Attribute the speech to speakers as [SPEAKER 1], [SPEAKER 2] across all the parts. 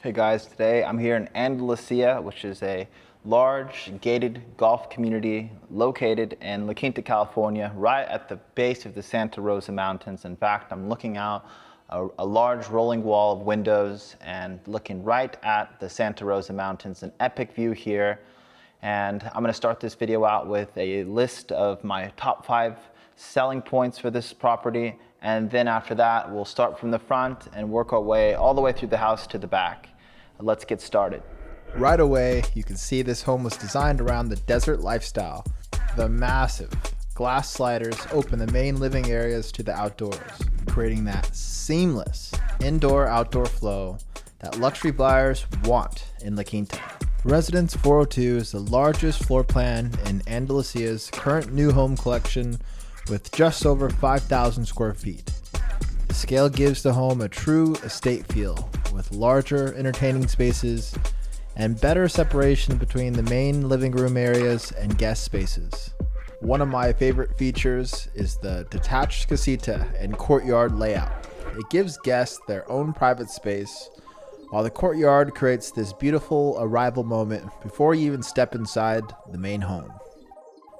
[SPEAKER 1] Hey guys, today I'm here in Andalusia, which is a large gated golf community located in La Quinta, California, right at the base of the Santa Rosa Mountains. In fact, I'm looking out a large rolling wall of windows and looking right at the Santa Rosa Mountains, an epic view here. And I'm going to start this video out with a list of my top 5 selling points for this property. And then after that, we'll start from the front and work our way all the way through the house to the back. Let's get started.
[SPEAKER 2] Right away, you can see this home was designed around the desert lifestyle. The massive glass sliders open the main living areas to the outdoors, creating that seamless indoor-outdoor flow that luxury buyers want in La Quinta. Residence 402 is the largest floor plan in Andalusia's current new home collection with just over 5,000 square feet. The scale gives the home a true estate feel, with larger entertaining spaces and better separation between the main living room areas and guest spaces. One of my favorite features is the detached casita and courtyard layout. It gives guests their own private space, while the courtyard creates this beautiful arrival moment before you even step inside the main home.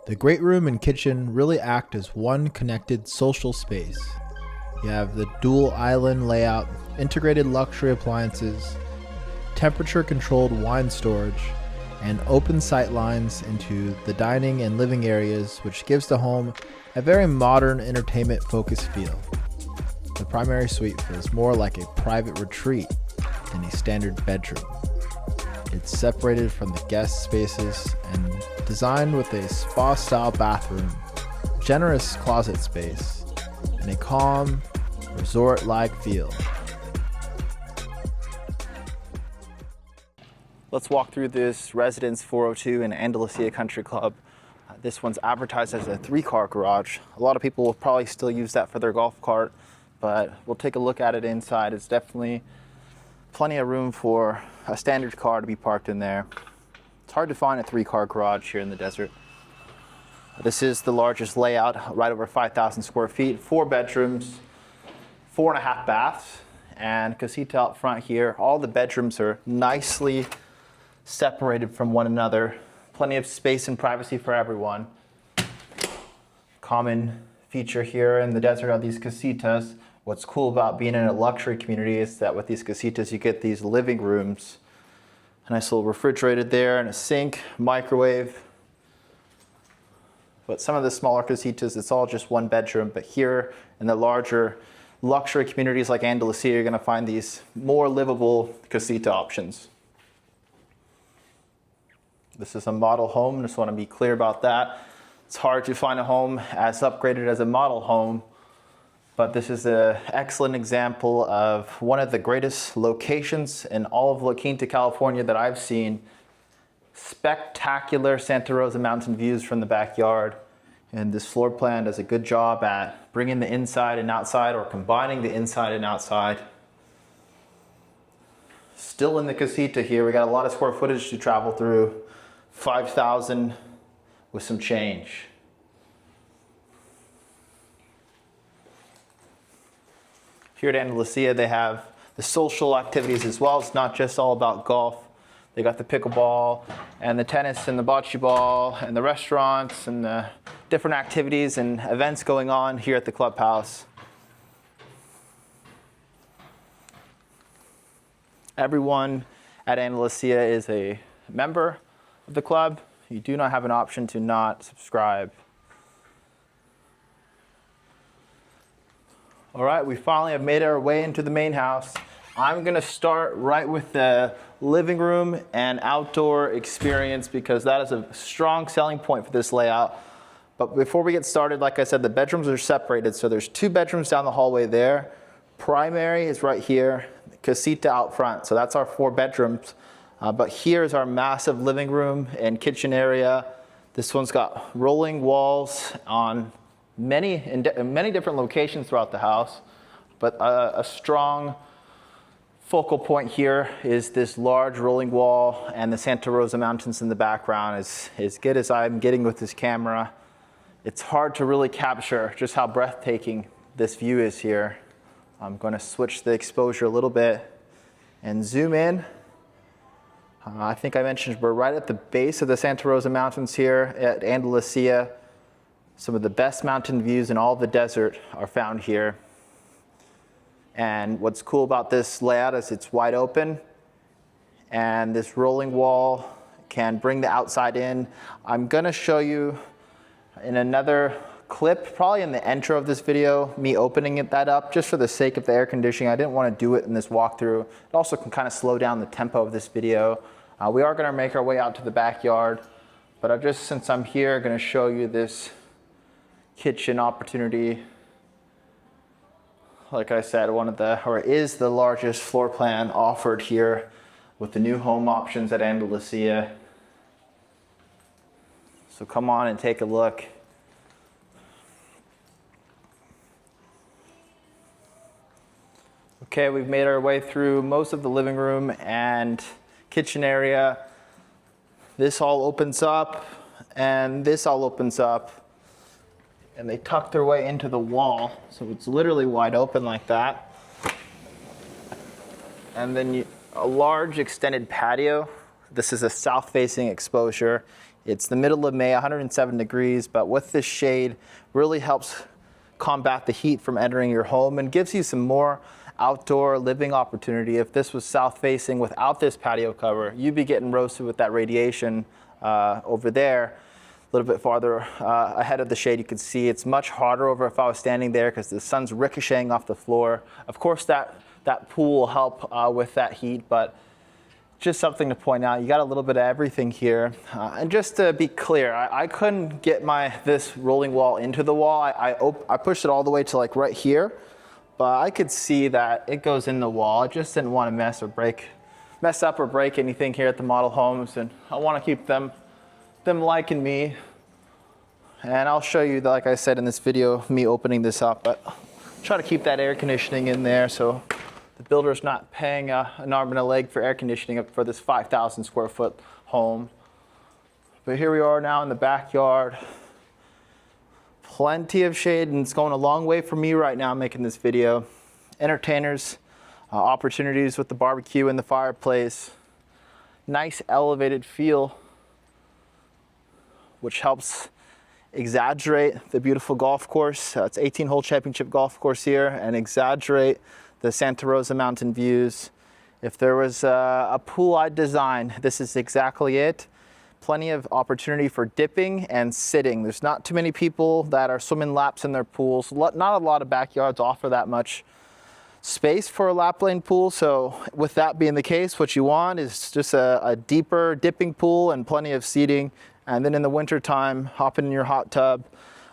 [SPEAKER 2] The great room and kitchen really act as one connected social space. You have the dual island layout, integrated luxury appliances, temperature-controlled wine storage, and open sight lines into the dining and living areas, which gives the home a very modern entertainment-focused feel. The primary suite feels more like a private retreat than a standard bedroom. It's separated from the guest spaces and designed with a spa-style bathroom, generous closet space, and a calm, resort-like feel.
[SPEAKER 1] Let's walk through this Residence 402 in Andalusia Country Club. This one's advertised as a 3-car garage. A lot of people will probably still use that for their golf cart, but we'll take a look at it inside. It's definitely plenty of room for a standard car to be parked in there. It's hard to find a 3-car garage here in the desert. This is the largest layout, right over 5,000 square feet, 4 bedrooms, 4.5 baths, and Casita out front here. All the bedrooms are nicely separated from one another. Plenty of space and privacy for everyone. Common feature here in the desert are these casitas. What's cool about being in a luxury community is that with these casitas, you get these living rooms. A nice little refrigerator there and a sink, microwave. But some of the smaller casitas, it's all just 1 bedroom. But here in the larger luxury communities like Andalusia, you're going to find these more livable casita options. This is a model home. Just want to be clear about that. It's hard to find a home as upgraded as a model home. But this is an excellent example of one of the greatest locations in all of La Quinta, California that I've seen. Spectacular Santa Rosa Mountain views from the backyard. And this floor plan does a good job at bringing the inside and outside, or combining the inside and outside. Still in the casita here, we got a lot of square footage to travel through. 5,000 with some change. Here at Andalusia, they have the social activities as well. It's not just all about golf. They got the pickleball and the tennis and the bocce ball and the restaurants and the different activities and events going on here at the clubhouse. Everyone at Andalusia is a member of the club. You do not have an option to not subscribe. All right, we finally have made our way into the main house. I'm gonna start right with the living room and outdoor experience because that is a strong selling point for this layout. But before we get started, like I said, the bedrooms are separated. So there's 2 bedrooms down the hallway there. Primary is right here, casita out front. So that's our 4 bedrooms. But here's our massive living room and kitchen area. This one's got rolling walls on many different locations throughout the house, but a strong focal point here is this large rolling wall and the Santa Rosa Mountains in the background. As good as I'm getting with this camera, it's hard to really capture just how breathtaking this view is here. I'm going to switch the exposure a little bit and zoom in I think I mentioned we're right at the base of the Santa Rosa Mountains here at Andalusia. Some of the best mountain views in all of the desert are found here. And what's cool about this layout is it's wide open, and this rolling wall can bring the outside in. I'm gonna show you in another clip, probably in the intro of this video, me opening that up just for the sake of the air conditioning. I didn't want to do it in this walkthrough. It also can kind of slow down the tempo of this video. We are going to make our way out to the backyard, but since I'm here, going to show you this kitchen opportunity. Like I said, is the largest floor plan offered here with the new home options at Andalusia. So come on and take a look. Okay, we've made our way through most of the living room and kitchen area. This all opens up, and this all opens up, and they tuck their way into the wall, so it's literally wide open like that. And then a large extended patio. This is a south-facing exposure. It's the middle of May, 107 degrees, but with this shade, really helps combat the heat from entering your home and gives you some more outdoor living opportunity. If this was south facing without this patio cover, you'd be getting roasted with that radiation over there. A little bit farther ahead of the shade, you can see it's much harder over if I was standing there because the sun's ricocheting off the floor. Of course, that pool will help with that heat, but just something to point out. You got a little bit of everything here. And just to be clear, I couldn't get this rolling wall into the wall. I pushed it all the way to like right here. But I could see that it goes in the wall. I just didn't want to mess up or break anything here at the model homes, and I want to keep them liking me. And I'll show you, like I said in this video, me opening this up, but try to keep that air conditioning in there so the builder's not paying an arm and a leg for air conditioning for this 5,000 square foot home. But here we are now in the backyard. Plenty of shade, and it's going a long way for me right now making this video. Entertainers, opportunities with the barbecue and the fireplace. Nice elevated feel, which helps exaggerate the beautiful golf course. It's 18-hole championship golf course here, and exaggerate the Santa Rosa Mountain views. If there was a pool I'd design, this is exactly it. Plenty of opportunity for dipping and sitting. There's not too many people that are swimming laps in their pools. Not a lot of backyards offer that much space for a lap lane pool. So with that being the case, what you want is just a deeper dipping pool and plenty of seating. And then in the winter time, hop in your hot tub.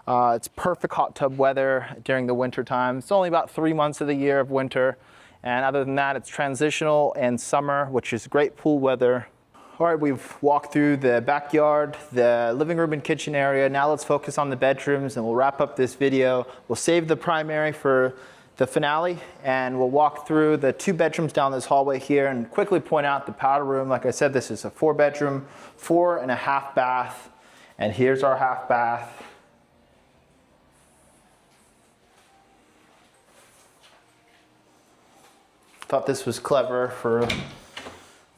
[SPEAKER 1] It's perfect hot tub weather during the winter time. It's only about 3 months of the year of winter. And other than that, it's transitional and summer, which is great pool weather. All right, we've walked through the backyard, the living room and kitchen area. Now let's focus on the bedrooms, and we'll wrap up this video. We'll save the primary for the finale, and we'll walk through the 2 bedrooms down this hallway here and quickly point out the powder room. Like I said, this is a 4-bedroom, 4.5 bath, and here's our half bath. Thought this was clever for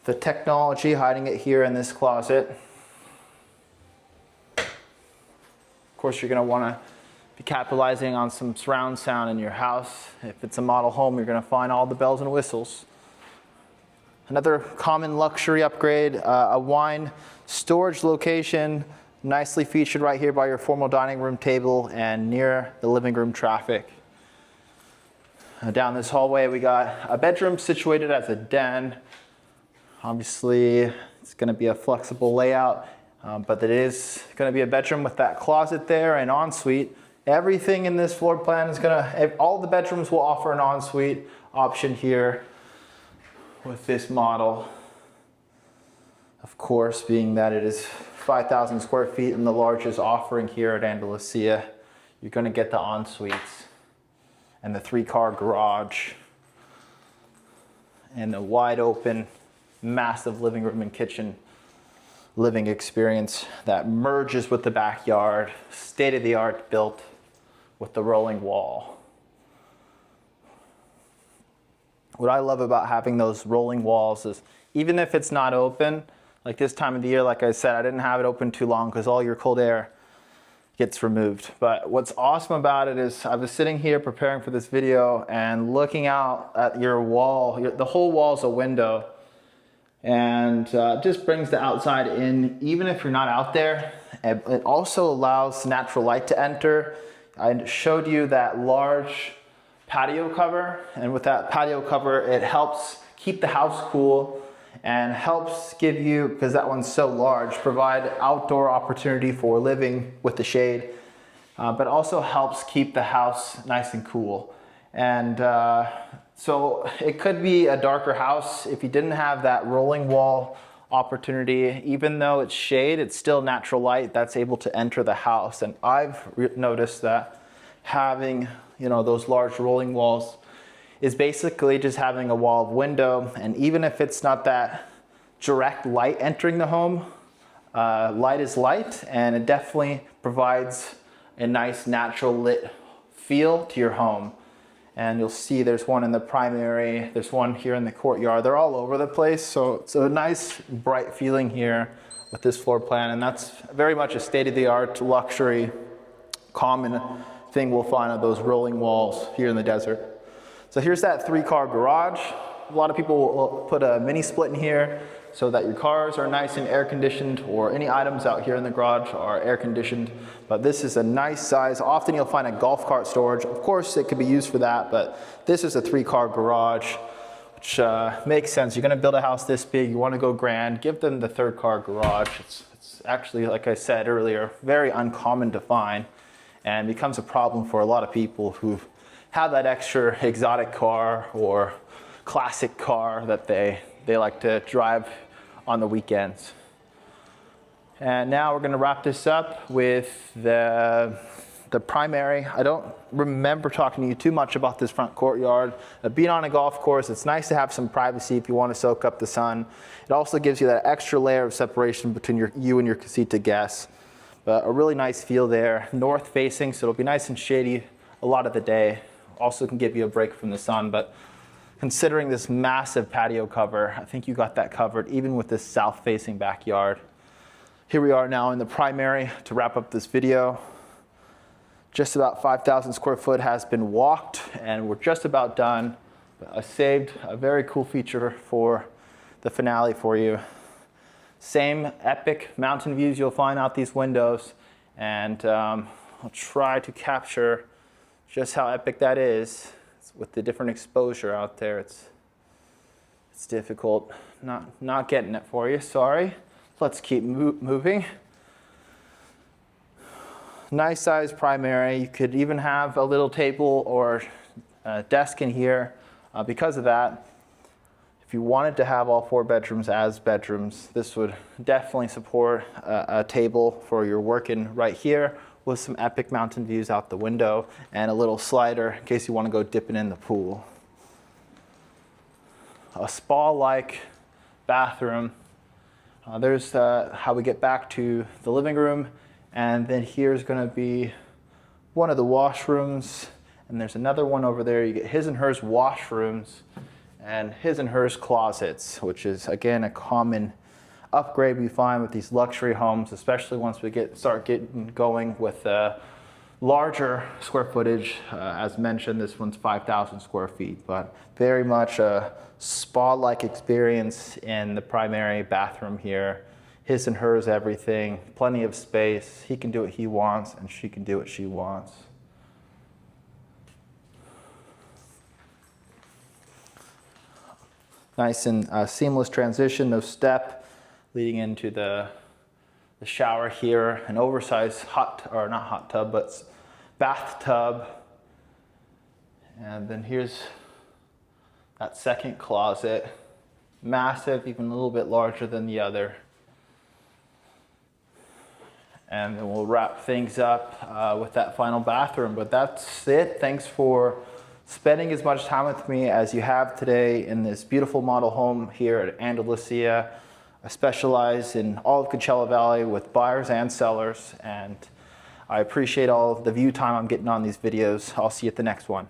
[SPEAKER 1] the technology, hiding it here in this closet. Of course, you're going to want to be capitalizing on some surround sound in your house. If it's a model home, you're going to find all the bells and whistles. Another common luxury upgrade, a wine storage location, nicely featured right here by your formal dining room table and near the living room traffic. Down this hallway, we got a bedroom situated as a den. Obviously, it's going to be a flexible layout, but it is going to be a bedroom with that closet there and ensuite. Everything in this floor plan is all the bedrooms will offer an ensuite option here with this model. Of course, being that it is 5,000 square feet and the largest offering here at Andalusia, you're going to get the ensuites and the 3-car garage and the wide open massive living room and kitchen living experience that merges with the backyard, state-of-the-art built with the rolling wall. What I love about having those rolling walls is even if it's not open, like this time of the year, like I said, I didn't have it open too long because all your cold air gets removed. But what's awesome about it is I was sitting here preparing for this video and looking out at your wall. The whole wall is a window, and it just brings the outside in even if you're not out there. It also allows natural light to enter. I showed you that large patio cover, and with that patio cover it helps keep the house cool and helps give you, because that one's so large, provide outdoor opportunity for living with the shade, but also helps keep the house nice and cool. And so it could be a darker house if you didn't have that rolling wall opportunity. Even though it's shade, it's still natural light that's able to enter the house. And I've noticed that having, you know, those large rolling walls is basically just having a wall of window. And even if it's not that direct light entering the home, light is light, and it definitely provides a nice natural lit feel to your home. And you'll see there's one in the primary, there's one here in the courtyard. They're all over the place, so it's a nice bright feeling here with this floor plan. And that's very much a state-of-the-art luxury common thing we'll find on those rolling walls here in the desert. So here's that 3-car garage. A lot of people will put a mini split in here so that your cars are nice and air conditioned, or any items out here in the garage are air conditioned. But this is a nice size. Often you'll find a golf cart storage. Of course it could be used for that, but this is a 3-car garage, which makes sense. You're gonna build a house this big, you wanna go grand, give them the 3rd-car garage. It's actually, like I said earlier, very uncommon to find, and becomes a problem for a lot of people who have that extra exotic car or classic car that they like to drive on the weekends. And now we're gonna wrap this up with the primary. I don't remember talking to you too much about this front courtyard. Being on a golf course, it's nice to have some privacy if you want to soak up the sun. It also gives you that extra layer of separation between you and your Casita guests. But a really nice feel there. North facing, so it'll be nice and shady a lot of the day. Also can give you a break from the sun, but considering this massive patio cover, I think you got that covered even with this south facing backyard. Here we are now in the primary to wrap up this video. Just about 5,000 square foot has been walked, and we're just about done. I saved a very cool feature for the finale for you. Same epic mountain views you'll find out these windows, and I'll try to capture just how epic that is. With the different exposure out there, it's difficult. Not getting it for you, sorry. Let's keep moving. Nice size primary. You could even have a little table or a desk in here. Because of that, if you wanted to have all 4 bedrooms as bedrooms, this would definitely support a table for your working right here, with some epic mountain views out the window and a little slider in case you want to go dipping in the pool. A spa-like bathroom. There's how we get back to the living room, and then here's going to be one of the washrooms, and there's another one over there. You get his and hers washrooms and his and hers closets, which is again a common upgrade we find with these luxury homes, especially once we start getting going with larger square footage. As mentioned, this one's 5,000 square feet, but very much a spa-like experience in the primary bathroom here. His and hers everything, plenty of space. He can do what he wants, and she can do what she wants. Nice and seamless transition, no step leading into the shower here, an oversized not hot tub, but bathtub. And then here's that second closet, massive, even a little bit larger than the other. And then we'll wrap things up with that final bathroom. But that's it. Thanks for spending as much time with me as you have today in this beautiful model home here at Andalusia. I specialize in all of Coachella Valley with buyers and sellers, and I appreciate all of the view time I'm getting on these videos. I'll see you at the next one.